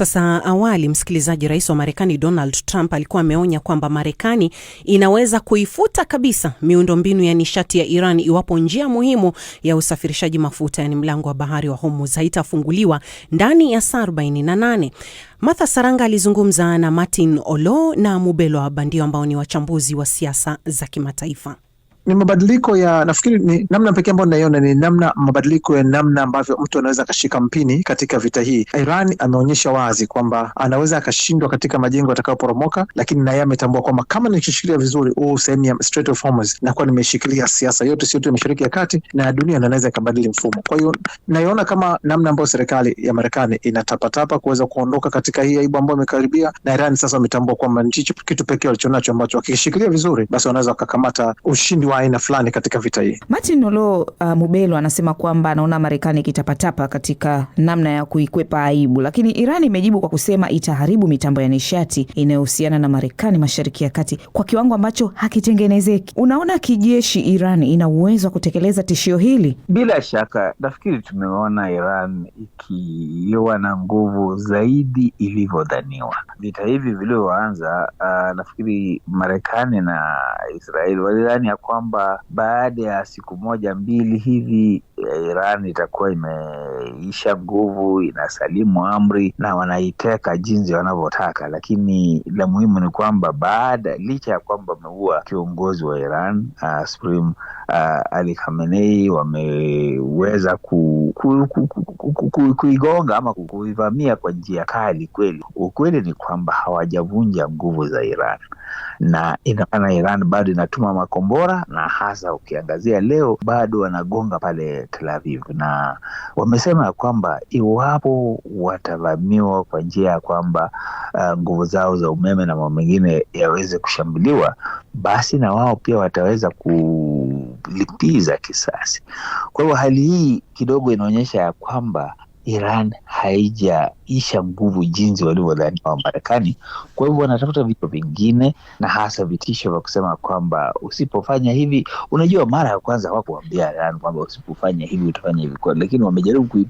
Sasa awali, msikilizaji, rais wa Marekani Donald Trump alikuwa ameonya kwamba Marekani inaweza kuifuta kabisa miundombinu ya nishati ya Iran iwapo njia muhimu ya usafirishaji mafuta, yani mlango wa bahari wa Hormuz, haitafunguliwa ndani ya saa 48. Martha Saranga alizungumza na Martin Olo na Mubelo Bandio ambao ni wachambuzi wa siasa za kimataifa. Ni mabadiliko ya, nafikiri ni namna pekee ambayo naiona ni mabadiliko ya namna ambavyo mtu anaweza akashika mpini katika vita hii. Iran ameonyesha wazi kwamba anaweza akashindwa katika majengo yatakayoporomoka, lakini na yeye ametambua kwamba kama nikishikilia vizuri sehemu ya Strait of Hormuz, nakuwa nimeshikilia siasa yote, sio tu Mashariki ya Kati na dunia, na anaweza ikabadili mfumo. Kwa hiyo naiona kama namna ambayo serikali ya Marekani inatapatapa kuweza kuondoka katika hii aibu ambayo imekaribia, na Iran sasa wametambua kwamba ndicho kitu pekee walichonacho ambacho wakishikilia vizuri basi wanaweza wakakamata ushindi wa aina fulani katika vita hii. Martin Olo Mubelo anasema kwamba anaona Marekani kitapatapa katika namna ya kuikwepa aibu, lakini Iran imejibu kwa kusema itaharibu mitambo ya nishati inayohusiana na Marekani Mashariki ya Kati kwa kiwango ambacho hakitengenezeki. Unaona kijeshi Iran ina uwezo wa kutekeleza tishio hili? Bila shaka, nafikiri tumeona Iran ikiwa na nguvu zaidi ilivyodhaniwa. Vita hivi vilivyoanza, nafikiri Marekani na Israeli walidhani ya kwamba baada ya siku moja mbili hivi Iran itakuwa imeisha nguvu, inasalimu amri na wanaiteka jinsi wanavyotaka. Lakini la muhimu ni kwamba licha ya kwamba wameua kiongozi wa Iran Supreme Ali Khamenei, wameweza kuigonga ama kuivamia kwa njia kali kweli. Ukweli ni kwamba hawajavunja nguvu za Iran, na inaona Iran bado inatuma makombora, na hasa ukiangazia leo bado wanagonga pale Tel Aviv, na wamesema kwamba iwapo watavamiwa kwa njia ya kwamba nguvu zao za umeme na mambo mengine yaweze kushambuliwa, basi na wao pia wataweza kulipiza kisasi. Kwa hiyo hali hii kidogo inaonyesha ya kwamba Iran haijaisha nguvu jinsi walivyodhani wa Marekani. Kwa hivyo wanatafuta vitu vingine, na hasa vitisho vya kusema kwamba usipofanya hivi, unajua mara ya kwanza hawakuambia Iran kwamba usipofanya hivi utafanya hivi, lakini wamejaribu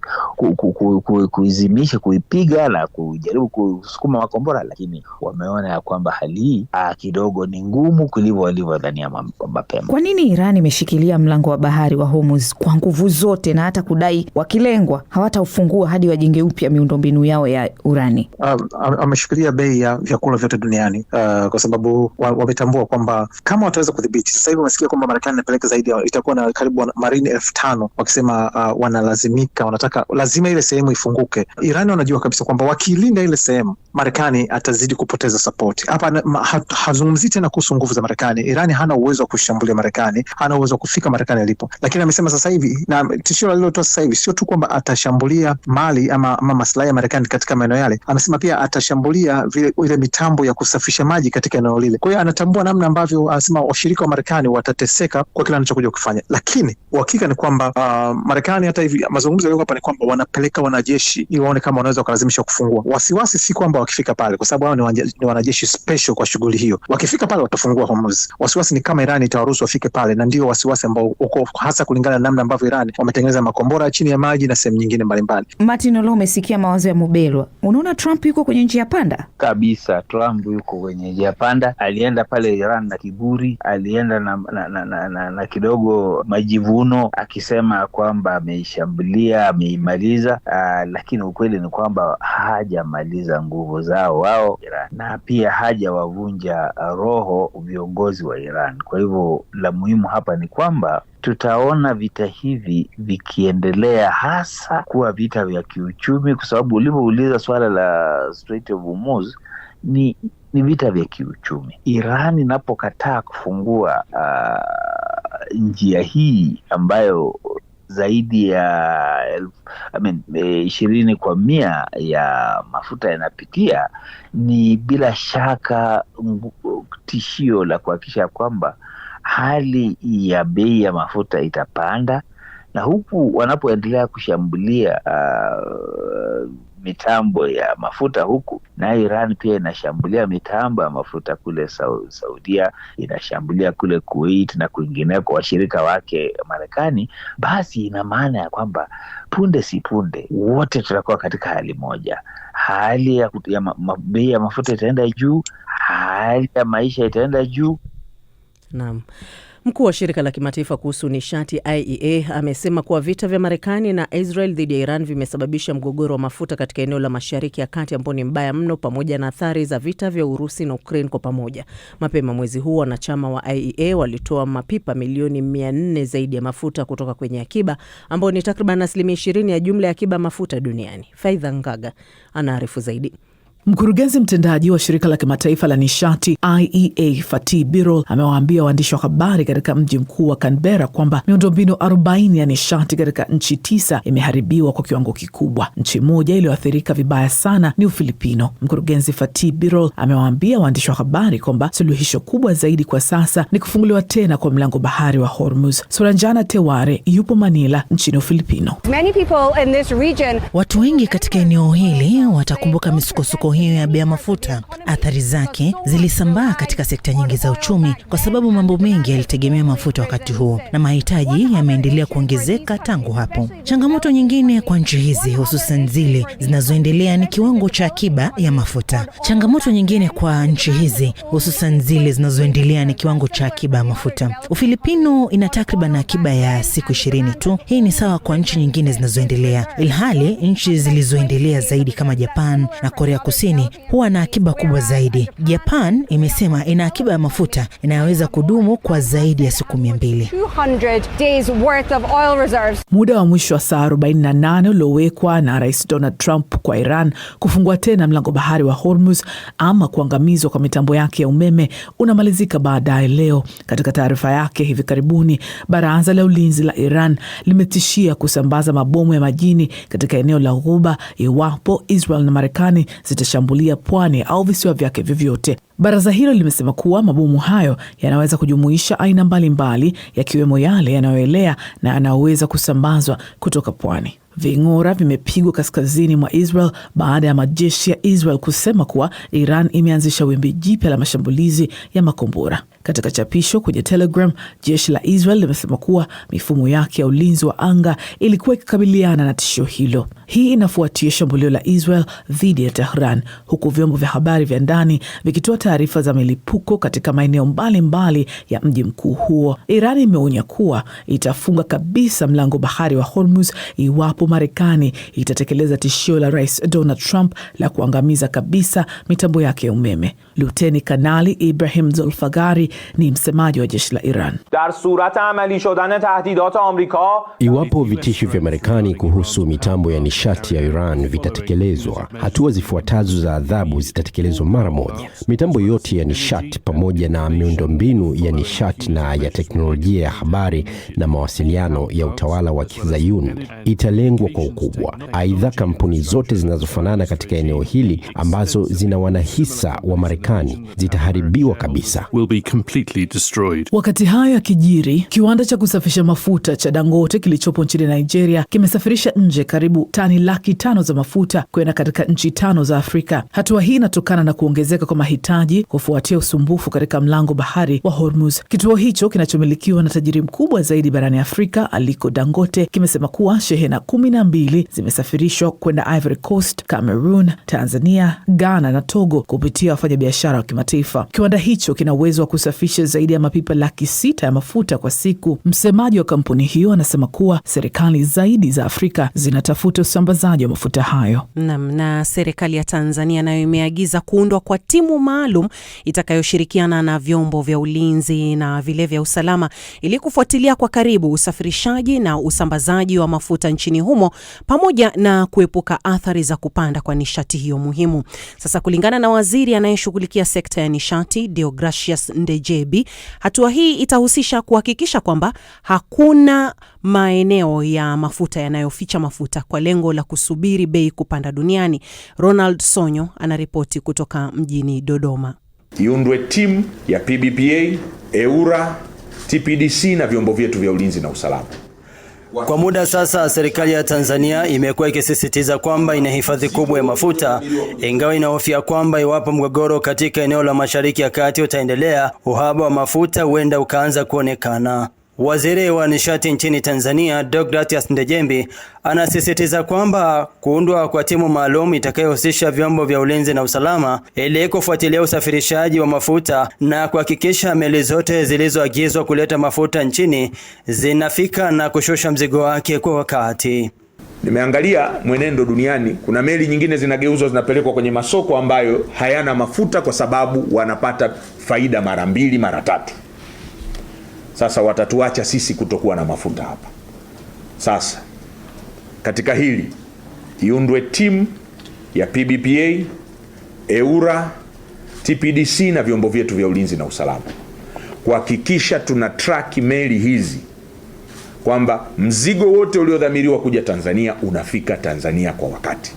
kuizimisha, kuipiga na kujaribu kusukuma makombora, lakini wameona ya kwamba hali hii kidogo ni ngumu kuliko walivyodhania mapema. Kwa nini Iran imeshikilia mlango wa bahari wa Hormuz kwa nguvu zote, na hata kudai wakilengwa hawataufungua hadi wajenge upya miundombinu yao ya urani? Ameshikilia bei ya vyakula vyote duniani kwa sababu wametambua kwamba kama wataweza kudhibiti. Sasa hivi wamesikia kwamba Marekani inapeleka zaidi, itakuwa na karibu marini 5,000, wakisema wanalazimika, wanataka lazima ile sehemu ifunguke. Iran wanajua kabisa kwamba wakilinda ile sehemu, Marekani atazidi kupoteza support. Hapa hazungumzi tena kuhusu nguvu za Marekani. Iran hana uwezo wa kushambulia Marekani, hana uwezo wa kufika Marekani alipo. Lakini amesema sasa hivi, na tishio alilotoa sasa hivi sio tu kwamba atashambulia mali ama maslahi ya Marekani katika maeneo yale, amesema pia atashambulia ile mitambo ya kusafisha maji katika eneo lile. Kwa hiyo anatambua namna ambavyo anasema washirika wa Marekani watateseka kwa kila anachokuja kufanya. Lakini uhakika ni kwamba Marekani, hata hivi mazungumzo yao hapa ni kwamba wanapeleka wanajeshi ili waone kama wanaweza kulazimisha kufungua. Wasiwasi si kwamba wakifika pale, kwa sababu hao ni wanajeshi special kwa shughuli hiyo. Wakifika pale watafungua Hormuz. Wasiwasi ni kama Iran itawaruhusu wafike pale, na ndio wasiwasi ambao uko hasa kulingana na namna ambavyo Iran wametengeneza makombora chini ya maji na sehemu nyingine mbalimbali. Martin Olo, umesikia mawazo ya Mubelwa. Unaona Trump yuko kwenye njia panda? Kabisa, Trump yuko kwenye njia panda. Alienda pale Iran na kiburi, alienda na kidogo majivuno, akisema kwamba ameishambulia, ameimaliza, lakini ukweli ni kwamba hajamaliza nguvu zao wao Iran, na pia hajawavunja roho viongozi wa Iran. Kwa hivyo la muhimu hapa ni kwamba tutaona vita hivi vikiendelea, hasa kuwa vita vya kiuchumi, kwa sababu ulivyouliza swala la Strait of Hormuz ni vita vya kiuchumi. Iran inapokataa kufungua njia hii ambayo zaidi ya 20% ya mafuta yanapitia, ni bila shaka tishio la kuhakikisha kwamba hali ya bei ya mafuta itapanda, na huku wanapoendelea kushambulia mitambo ya mafuta huku, na Iran pia inashambulia mitambo ya mafuta kule Saudia, inashambulia kule Kuwait na kwingineko washirika wake Marekani, basi ina maana ya kwamba punde si punde wote tutakuwa katika hali moja. Hali ya bei ya mafuta itaenda juu, hali ya maisha itaenda juu. Naam. Mkuu wa shirika la kimataifa kuhusu nishati IEA amesema kuwa vita vya Marekani na Israel dhidi ya Iran vimesababisha mgogoro wa mafuta katika eneo la Mashariki ya Kati ambao ni mbaya mno, pamoja na athari za vita vya Urusi na Ukraine kwa pamoja. Mapema mwezi huu wanachama wa IEA walitoa mapipa milioni 400 zaidi ya mafuta kutoka kwenye akiba, ambao ni takriban 20% ya jumla ya akiba mafuta duniani. Faidha Ngaga anaarifu zaidi. Mkurugenzi mtendaji wa shirika la kimataifa la nishati IEA Fatih Birol amewaambia waandishi wa habari katika mji mkuu wa Canberra kwamba miundombinu 40 ya nishati katika nchi 9 imeharibiwa kwa kiwango kikubwa. Nchi moja iliyoathirika vibaya sana ni Ufilipino. Mkurugenzi Fatih Birol amewaambia waandishi wa habari kwamba suluhisho kubwa zaidi kwa sasa ni kufunguliwa tena kwa mlango bahari wa Hormuz. Suranjana Teware yupo Manila nchini Ufilipino. Watu wengi katika eneo hili watakumbuka misukosuko hiyo ya bei mafuta. Athari zake zilisambaa katika sekta nyingi za uchumi kwa sababu mambo mengi yalitegemea mafuta wakati huo, na mahitaji yameendelea kuongezeka tangu hapo. Changamoto nyingine kwa nchi hizi, hususan zile zinazoendelea, ni kiwango cha akiba ya mafuta. Ufilipino ina takriban akiba ya siku 20 tu. Hii ni sawa kwa nchi nyingine zinazoendelea, ilhali nchi zilizoendelea zaidi kama Japan na Korea Kusini huwa na akiba kubwa zaidi. Japan imesema ina akiba ya mafuta inayoweza kudumu kwa zaidi ya siku 200. Muda wa mwisho wa saa 48 uliowekwa na Rais Donald Trump kwa Iran kufungua tena mlango bahari wa Hormuz ama kuangamizwa kwa mitambo yake ya umeme unamalizika baadaye leo. Katika taarifa yake hivi karibuni, Baraza la Ulinzi la Iran limetishia kusambaza mabomu ya majini katika eneo la Ghuba iwapo Israel na Marekani zitashambulia pwani au visiwa vyake vyovyote. Baraza hilo limesema kuwa mabomu hayo yanaweza kujumuisha aina mbalimbali, yakiwemo yale yanayoelea na yanayoweza kusambazwa kutoka pwani. Ving'ora vimepigwa kaskazini mwa Israel baada ya majeshi ya Israel kusema kuwa Iran imeanzisha wimbi jipya la mashambulizi ya makombora. Katika chapisho kwenye Telegram, jeshi la Israel limesema kuwa mifumo yake ya ulinzi wa anga ilikuwa ikikabiliana na tishio hilo. Hii inafuatia shambulio la Israel dhidi ya Tehran, huku vyombo vya habari vya ndani vikitoa taarifa za milipuko katika maeneo mbalimbali ya mji mkuu huo. Iran imeonya kuwa itafunga kabisa mlango bahari wa Hormuz iwapo Marekani itatekeleza tishio la Rais Donald Trump la kuangamiza kabisa mitambo yake ya umeme. Luteni Kanali Ibrahim Zulfagari ni msemaji wa jeshi la Iran. Iwapo vitisho vya Marekani kuhusu mitambo ya nishati ya Iran vitatekelezwa, hatua zifuatazo za adhabu zitatekelezwa mara moja. Mitambo yote ya nishati pamoja na miundombinu ya nishati na ya teknolojia ya habari na mawasiliano ya utawala wa Kizayuni italengwa kwa ukubwa. Aidha, kampuni zote zinazofanana katika eneo hili ambazo zina wanahisa wa Marekani zitaharibiwa kabisa. Wakati haya kijiri, kiwanda cha kusafisha mafuta cha Dangote kilichopo nchini Nigeria kimesafirisha nje karibu tani 500,000 za mafuta kwenda katika nchi 5 za Afrika. Hatua hii inatokana na kuongezeka kwa mahitaji kufuatia usumbufu katika mlango bahari wa Hormuz. Kituo hicho kinachomilikiwa na tajiri mkubwa zaidi barani Afrika Aliko Dangote kimesema kuwa shehena 12 zimesafirishwa kwenda Ivory Coast, Cameroon, Tanzania, Ghana na Togo kupitia wafanyabiashara wa kimataifa. Kiwanda hicho kina uwezo wa kusafisha zaidi ya mapipa 600,000 ya mafuta kwa siku. Msemaji wa kampuni hiyo anasema kuwa serikali zaidi za Afrika zinatafuta usambazaji wa mafuta hayo. Na serikali ya Tanzania nayo imeagiza kuundwa kwa timu maalum itakayoshirikiana na vyombo vya ulinzi na vile vya usalama ili kufuatilia kwa karibu usafirishaji na usambazaji wa mafuta nchini humo pamoja na kuepuka athari za kupanda kwa nishati hiyo muhimu. Sasa kulingana na waziri anayeshughulikia sekta ya nishati Deogracius Ndejebi, hatua hii itahusisha kuhakikisha kwamba hakuna maeneo ya mafuta yanayoficha mafuta kwa lengo la kusubiri bei kupanda duniani. Ronald Sonyo anaripoti kutoka mjini Dodoma. Iundwe timu ya PBPA, EURA, TPDC na vyombo vyetu vya ulinzi na usalama. Kwa muda sasa, serikali ya Tanzania imekuwa ikisisitiza kwamba ina hifadhi kubwa ya mafuta, ingawa inahofia kwamba iwapo mgogoro katika eneo la Mashariki ya Kati utaendelea, uhaba wa mafuta huenda ukaanza kuonekana. Waziri wa nishati nchini Tanzania, Deogratias Ndejembi, anasisitiza kwamba kuundwa kwa timu maalum itakayohusisha vyombo vya ulinzi na usalama ili kufuatilia usafirishaji wa mafuta na kuhakikisha meli zote zilizoagizwa kuleta mafuta nchini zinafika na kushusha mzigo wake kwa wakati. Nimeangalia mwenendo duniani, kuna meli nyingine zinageuzwa zinapelekwa kwenye masoko ambayo hayana mafuta kwa sababu wanapata faida mara 2 mara 3. Sasa watatuacha sisi kutokuwa na mafuta hapa. Sasa katika hili iundwe timu ya PBPA, EWURA, TPDC na vyombo vyetu vya ulinzi na usalama kuhakikisha tuna track meli hizi kwamba mzigo wote uliodhamiriwa kuja Tanzania unafika Tanzania kwa wakati.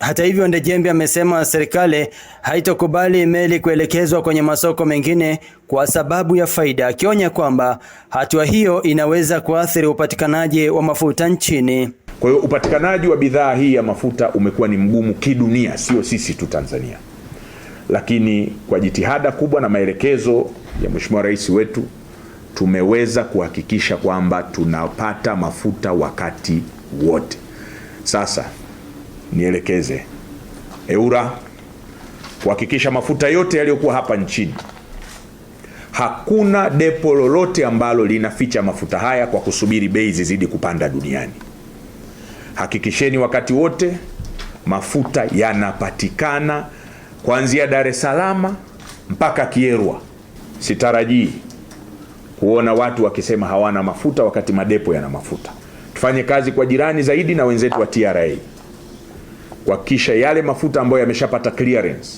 Hata hivyo, Ndejembi amesema serikali haitokubali meli kuelekezwa kwenye masoko mengine kwa sababu ya faida, akionya kwamba hatua hiyo inaweza kuathiri upatikanaji wa mafuta nchini. Kwa hiyo upatikanaji wa bidhaa hii ya mafuta umekuwa ni mgumu kidunia, sio sisi tu Tanzania. Lakini kwa jitihada kubwa na maelekezo ya Mheshimiwa Rais wetu tumeweza kuhakikisha kwamba tunapata mafuta wakati wote. Sasa nielekeze EWURA kuhakikisha mafuta yote yaliyokuwa hapa nchini, hakuna depo lolote ambalo linaficha mafuta haya kwa kusubiri bei zizidi kupanda duniani. Hakikisheni wakati wote mafuta yanapatikana kuanzia Dar es Salaam mpaka Kierwa. Sitarajii kuona watu wakisema hawana mafuta wakati madepo yana mafuta. Tufanye kazi kwa jirani zaidi na wenzetu wa TRA kuhakikisha yale mafuta ambayo yameshapata clearance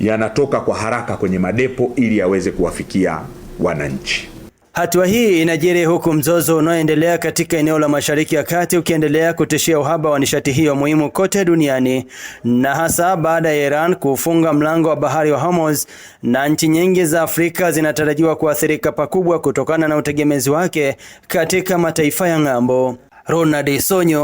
yanatoka kwa haraka kwenye madepo ili yaweze kuwafikia wananchi. Hatua hii inajiri huku mzozo unaoendelea katika eneo la Mashariki ya Kati ukiendelea kutishia uhaba wa nishati hiyo muhimu kote duniani, na hasa baada ya Iran kufunga mlango wa bahari wa Hormuz, na nchi nyingi za Afrika zinatarajiwa kuathirika pakubwa kutokana na utegemezi wake katika mataifa ya ng'ambo. Ronald Sonyo,